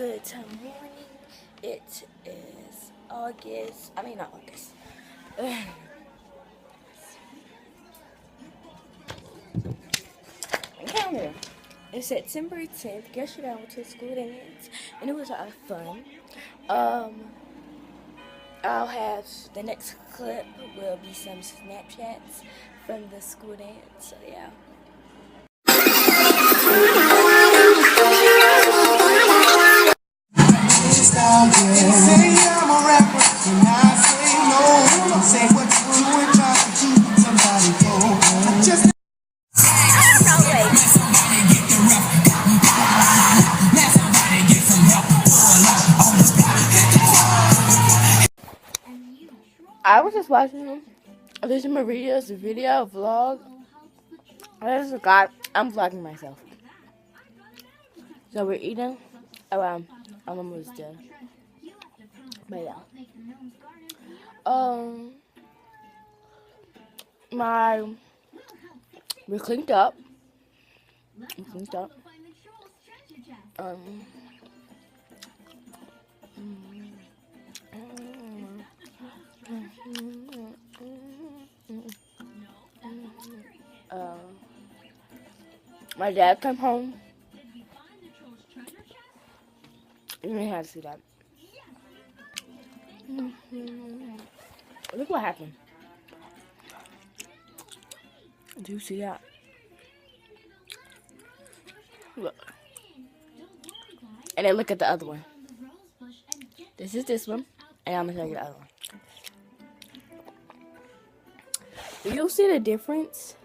Good morning. It is August. I mean, not August. Calendar. It's September 10th. Yesterday I went to a school dance and it was fun. I'll have the next clip will be some Snapchats from the school dance. So yeah. I was just watching this is Maria's video vlog. I just forgot I'm vlogging myself. So we're eating. I'm almost done. But yeah. We're cleaned up. My dad came home. You didn't have to see that. Look what happened. Do you see that? Look. And then look at the other one. This is this one. And I'm going to show you the other one. Do you see the difference?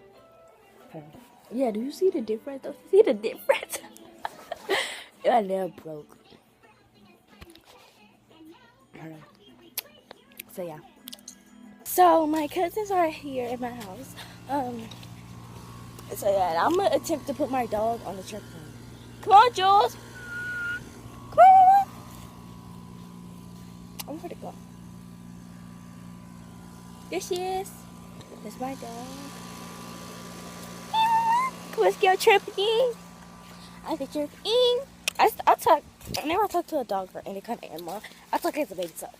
Yeah, do you see the difference? Do you see the difference? My nail broke. So yeah. So my cousins are here at my house. So yeah, I'm gonna attempt to put my dog on the trampoline. Come on, Jules. Come on. Where'd it go? There she is. That's my dog. Come on, let's go trampoline. I think trampoline. I talk. Whenever I talk to a dog or any kind of animal, I talk as a baby talk.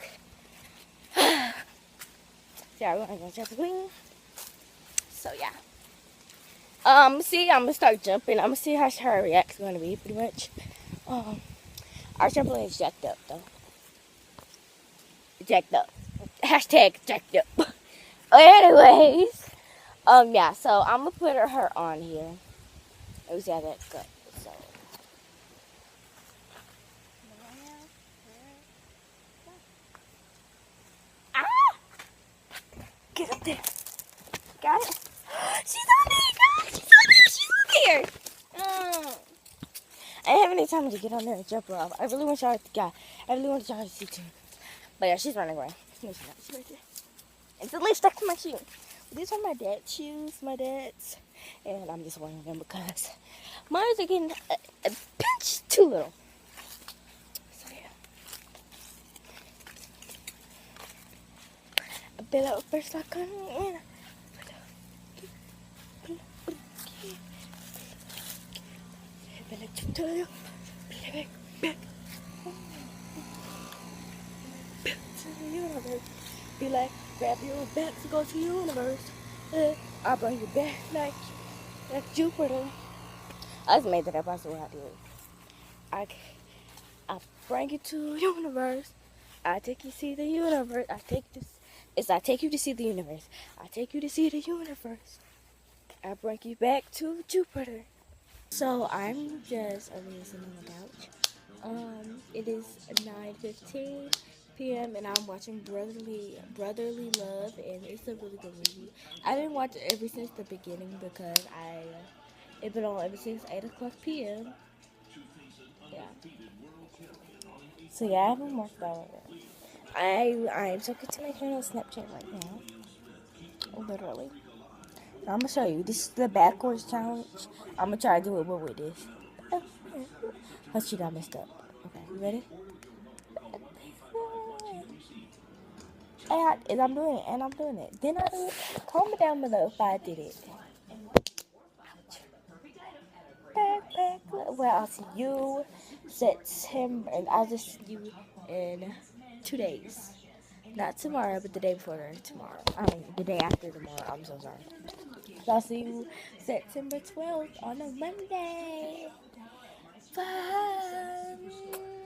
Yeah, we're gonna go trampoline. So yeah. See, I'm gonna start jumping. I'm gonna see how her react's gonna be, pretty much. Our trampoline is jacked up, though. Jacked up. Hashtag jacked up. Anyways, yeah. So I'm gonna put her on here. Let me see how that goes. So. Ah! Get up there. Got it. She's on there, guys. She's on there. I didn't have any time to get on there and jump her off. I really want y'all to see too. But yeah, she's running away. No, she's not. She's right there. It's the leaf stuck to my shoe. These are my dad's shoes, and I'm just wearing them because mine are getting a pinch too little. So yeah. A bit of first lock on and be like, grab your back to go to the universe. I'll bring you back like Jupiter. I just made that up. I saw how I did. I bring you to the universe. I take you to see the universe. I take you to see the universe. I take you to see the universe. I bring you back to Jupiter. So I'm just sitting on the couch. It is 9:15 p.m. and I'm watching Brotherly Love, and it's a really good movie. I didn't watch it ever since the beginning because it's been on ever since 8:00 p.m. Yeah. So yeah, I haven't watched all of it. I'm talking to my friend on Snapchat right now. Literally. I'm gonna show you. This is the backwards challenge. I'm gonna try to do it with this. Let's see, I messed up. Okay, you ready? And I'm doing it. Then I do it. Comment down below if I did it. Back, Well, I'll see you September, and I'll just see you in 2 days. Not tomorrow, but the day before tomorrow. I mean, the day after tomorrow. I'm so sorry. So I'll see you September 12th on a Monday. Bye.